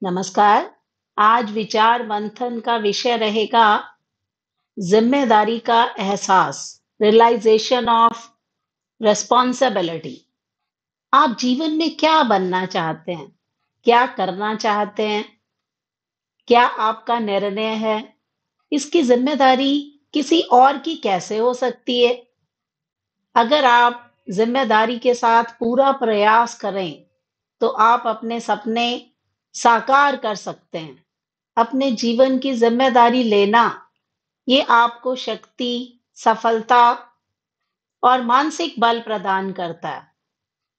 नमस्कार। आज विचार मंथन का विषय रहेगा जिम्मेदारी का एहसास, रियलाइजेशन ऑफ रिस्पॉन्सिबिलिटी। आप जीवन में क्या बनना चाहते हैं? क्या करना चाहते हैं? क्या आपका निर्णय है? इसकी जिम्मेदारी किसी और की कैसे हो सकती है? अगर आप जिम्मेदारी के साथ पूरा प्रयास करें, तो आप अपने सपने साकार कर सकते हैं। अपने जीवन की जिम्मेदारी लेना ये आपको शक्ति, सफलता और मानसिक बल प्रदान करता है।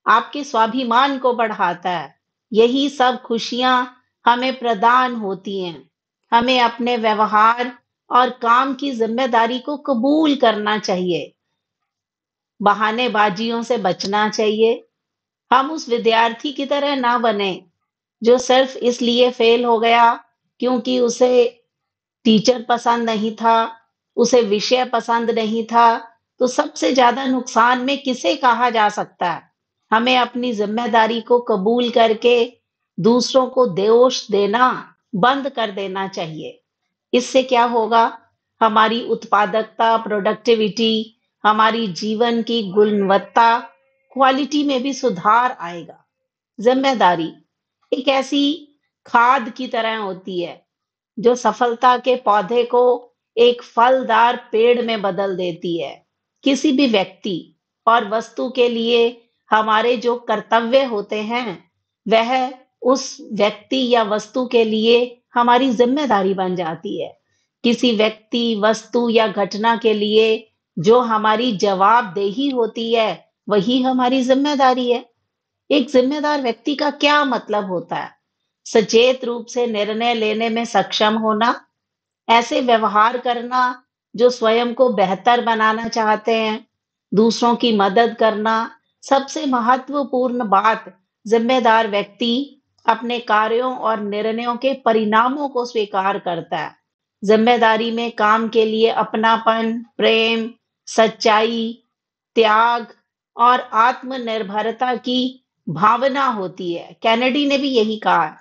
आपके स्वाभिमान को बढ़ाता है। यही सब खुशियां हमें प्रदान होती हैं। हमें अपने व्यवहार और काम की जिम्मेदारी को कबूल करना चाहिए। बहानेबाजियों से बचना चाहिए। हम उस विद्यार्थी की तरह ना बने जो सिर्फ इसलिए फेल हो गया क्योंकि उसे टीचर पसंद नहीं था, उसे विषय पसंद नहीं था। तो सबसे ज्यादा नुकसान में किसे कहा जा सकता है? हमें अपनी जिम्मेदारी को कबूल करके दूसरों को दोष देना बंद कर देना चाहिए। इससे क्या होगा? हमारी उत्पादकता, प्रोडक्टिविटी, हमारी जीवन की गुणवत्ता, क्वालिटी में भी सुधार आएगा। जिम्मेदारी एक ऐसी खाद की तरह होती है जो सफलता के पौधे को एक फलदार पेड़ में बदल देती है। किसी भी व्यक्ति और वस्तु के लिए हमारे जो कर्तव्य होते हैं, वह उस व्यक्ति या वस्तु के लिए हमारी जिम्मेदारी बन जाती है। किसी व्यक्ति, वस्तु या घटना के लिए जो हमारी जवाबदेही होती है, वही हमारी जिम्मेदारी है। एक जिम्मेदार व्यक्ति का क्या मतलब होता है? सचेत रूप से निर्णय लेने में सक्षम होना, ऐसे व्यवहार करना जो स्वयं को बेहतर बनाना चाहते हैं, दूसरों की मदद करना। सबसे महत्वपूर्ण बात, जिम्मेदार व्यक्ति अपने कार्यों और निर्णयों के परिणामों को स्वीकार करता है। जिम्मेदारी में काम के लिए अपनापन, प्रेम, सच्चाई, त्याग और आत्मनिर्भरता की भावना होती है। कैनेडी ने भी यही कहा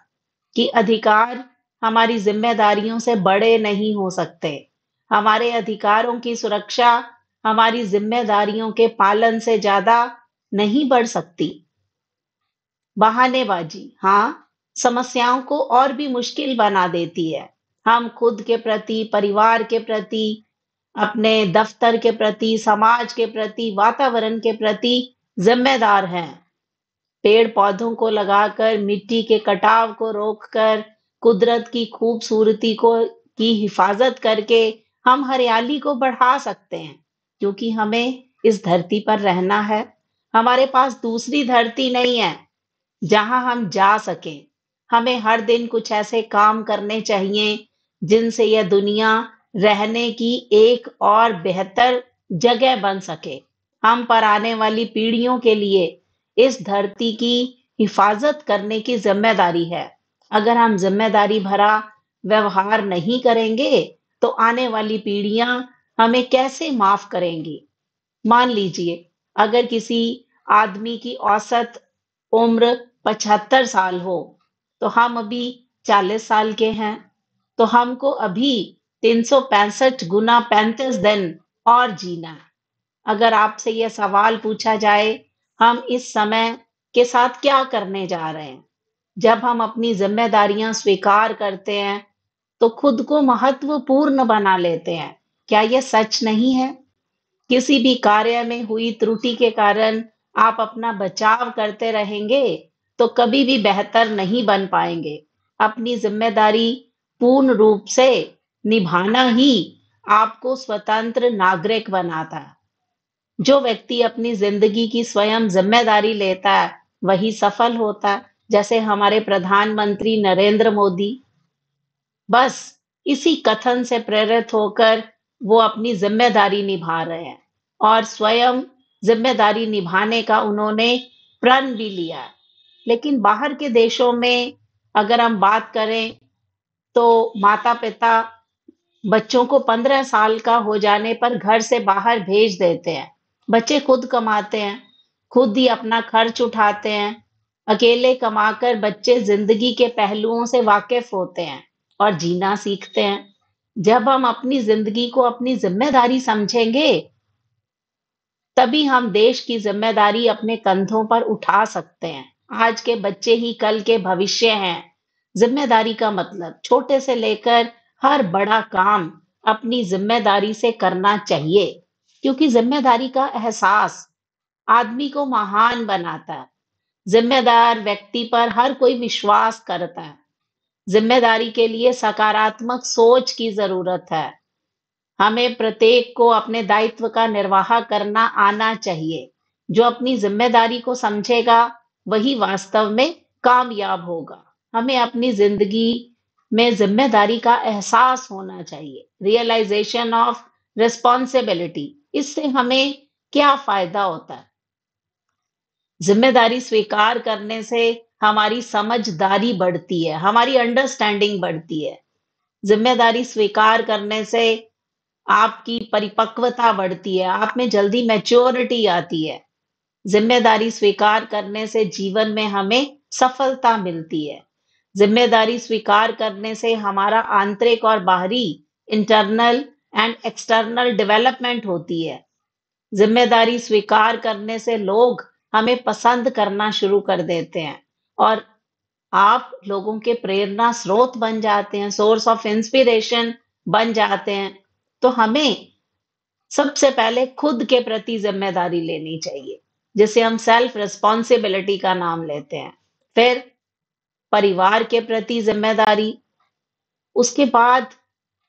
कि अधिकार हमारी जिम्मेदारियों से बड़े नहीं हो सकते। हमारे अधिकारों की सुरक्षा हमारी जिम्मेदारियों के पालन से ज्यादा नहीं बढ़ सकती। बहानेबाजी, हाँ, समस्याओं को और भी मुश्किल बना देती है। हम खुद के प्रति, परिवार के प्रति, अपने दफ्तर के प्रति, समाज के प्रति, वातावरण के प्रति जिम्मेदार हैं। पेड़ पौधों को लगाकर, मिट्टी के कटाव को रोककर, कुदरत की खूबसूरती को की हिफाजत करके हम हरियाली को बढ़ा सकते हैं। क्योंकि हमें इस धरती पर रहना है। हमारे पास दूसरी धरती नहीं है जहां हम जा सकें। हमें हर दिन कुछ ऐसे काम करने चाहिए जिनसे यह दुनिया रहने की एक और बेहतर जगह बन सके। हम पर आने वाली पीढ़ियों के लिए इस धरती की हिफाजत करने की जिम्मेदारी है। अगर हम जिम्मेदारी भरा व्यवहार नहीं करेंगे, तो आने वाली पीढ़ियां हमें कैसे माफ करेंगी? मान लीजिए, अगर किसी आदमी की औसत उम्र 75 साल हो, तो हम अभी 40 साल के हैं, तो हमको अभी 365 गुना 35 दिन और जीना है। अगर आपसे यह सवाल पूछा जाए, हम इस समय के साथ क्या करने जा रहे हैं? जब हम अपनी जिम्मेदारियां स्वीकार करते हैं, तो खुद को महत्वपूर्ण बना लेते हैं। क्या यह सच नहीं है? किसी भी कार्य में हुई त्रुटि के कारण आप अपना बचाव करते रहेंगे, तो कभी भी बेहतर नहीं बन पाएंगे। अपनी जिम्मेदारी पूर्ण रूप से निभाना ही आपको स्वतंत्र नागरिक बनाता है। जो व्यक्ति अपनी जिंदगी की स्वयं जिम्मेदारी लेता है, वही सफल होता है। जैसे हमारे प्रधानमंत्री नरेंद्र मोदी, बस इसी कथन से प्रेरित होकर वो अपनी जिम्मेदारी निभा रहे हैं और स्वयं जिम्मेदारी निभाने का उन्होंने प्रण भी लिया है। लेकिन बाहर के देशों में अगर हम बात करें, तो माता पिता बच्चों को 15 साल का हो जाने पर घर से बाहर भेज देते हैं। बच्चे खुद कमाते हैं, खुद ही अपना खर्च उठाते हैं। अकेले कमाकर बच्चे जिंदगी के पहलुओं से वाकिफ होते हैं और जीना सीखते हैं। जब हम अपनी जिंदगी को अपनी जिम्मेदारी समझेंगे, तभी हम देश की जिम्मेदारी अपने कंधों पर उठा सकते हैं। आज के बच्चे ही कल के भविष्य हैं। जिम्मेदारी का मतलब छोटे से लेकर हर बड़ा काम अपनी जिम्मेदारी से करना चाहिए, क्योंकि जिम्मेदारी का एहसास आदमी को महान बनाता है। जिम्मेदार व्यक्ति पर हर कोई विश्वास करता है। जिम्मेदारी के लिए सकारात्मक सोच की जरूरत है। हमें प्रत्येक को अपने दायित्व का निर्वाह करना आना चाहिए। जो अपनी जिम्मेदारी को समझेगा, वही वास्तव में कामयाब होगा। हमें अपनी जिंदगी में जिम्मेदारी का एहसास होना चाहिए। Realization of responsibility. इससे हमें क्या फायदा होता है? जिम्मेदारी स्वीकार करने से हमारी समझदारी बढ़ती है, हमारी अंडरस्टैंडिंग बढ़ती है। जिम्मेदारी स्वीकार करने से आपकी परिपक्वता बढ़ती है, आप में जल्दी मैच्योरिटी आती है। जिम्मेदारी स्वीकार करने से जीवन में हमें सफलता मिलती है। जिम्मेदारी स्वीकार करने से हमारा आंतरिक और बाहरी, इंटरनल एंड एक्सटर्नल डेवलपमेंट होती है। जिम्मेदारी स्वीकार करने से लोग हमें पसंद करना शुरू कर देते हैं और आप लोगों के प्रेरणा स्रोत बन जाते हैं, सोर्स ऑफ इंस्पिरेशन बन जाते हैं। तो हमें सबसे पहले खुद के प्रति जिम्मेदारी लेनी चाहिए, जिसे हम सेल्फ रिस्पॉन्सिबिलिटी का नाम लेते हैं। फिर परिवार के प्रति जिम्मेदारी, उसके बाद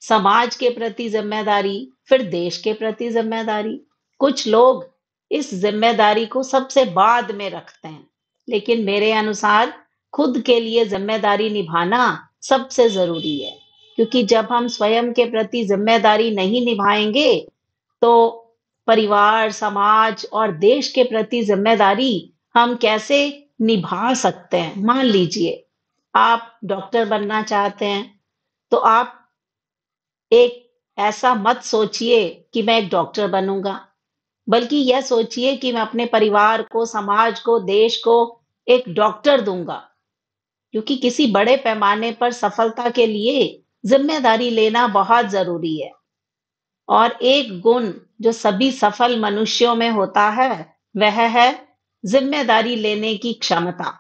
समाज के प्रति जिम्मेदारी, फिर देश के प्रति जिम्मेदारी। कुछ लोग इस जिम्मेदारी को सबसे बाद में रखते हैं, लेकिन मेरे अनुसार खुद के लिए जिम्मेदारी निभाना सबसे जरूरी है। क्योंकि जब हम स्वयं के प्रति जिम्मेदारी नहीं निभाएंगे, तो परिवार, समाज और देश के प्रति जिम्मेदारी हम कैसे निभा सकते हैं? मान लीजिए आप डॉक्टर बनना चाहते हैं, तो आप एक ऐसा मत सोचिए कि मैं एक डॉक्टर बनूंगा, बल्कि यह सोचिए कि मैं अपने परिवार को, समाज को, देश को एक डॉक्टर दूंगा। क्योंकि किसी बड़े पैमाने पर सफलता के लिए जिम्मेदारी लेना बहुत जरूरी है। और एक गुण जो सभी सफल मनुष्यों में होता है, वह है जिम्मेदारी लेने की क्षमता।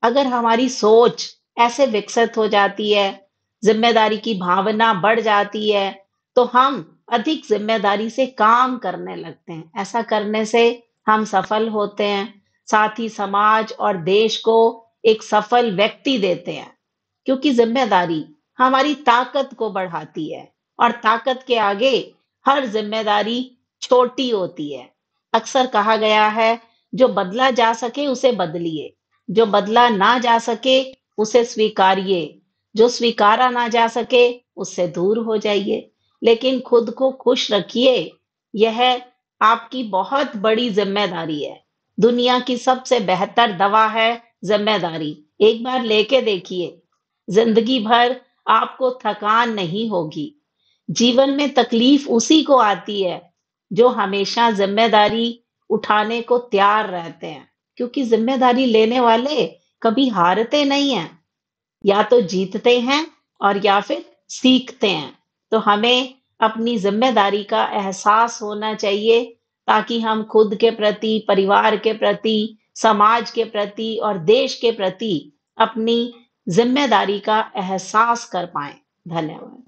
अगर हमारी सोच ऐसे विकसित हो जाती है, जिम्मेदारी की भावना बढ़ जाती है, तो हम अधिक जिम्मेदारी से काम करने लगते हैं। ऐसा करने से हम सफल होते हैं, साथ ही समाज और देश को एक सफल व्यक्ति देते हैं। क्योंकि जिम्मेदारी हमारी ताकत को बढ़ाती है और ताकत के आगे हर जिम्मेदारी छोटी होती है। अक्सर कहा गया है, जो बदला जा सके उसे बदलिए, जो बदला ना जा सके उसे स्वीकारिए, जो स्वीकारा ना जा सके उससे दूर हो जाइए। लेकिन खुद को खुश रखिए, यह आपकी बहुत बड़ी जिम्मेदारी है। दुनिया की सबसे बेहतर दवा है जिम्मेदारी। एक बार लेके देखिए, जिंदगी भर आपको थकान नहीं होगी। जीवन में तकलीफ उसी को आती है जो हमेशा जिम्मेदारी उठाने को तैयार रहते हैं। क्योंकि जिम्मेदारी लेने वाले कभी हारते नहीं हैं, या तो जीतते हैं और या फिर सीखते हैं। तो हमें अपनी जिम्मेदारी का एहसास होना चाहिए, ताकि हम खुद के प्रति, परिवार के प्रति, समाज के प्रति और देश के प्रति अपनी जिम्मेदारी का एहसास कर पाएं। धन्यवाद।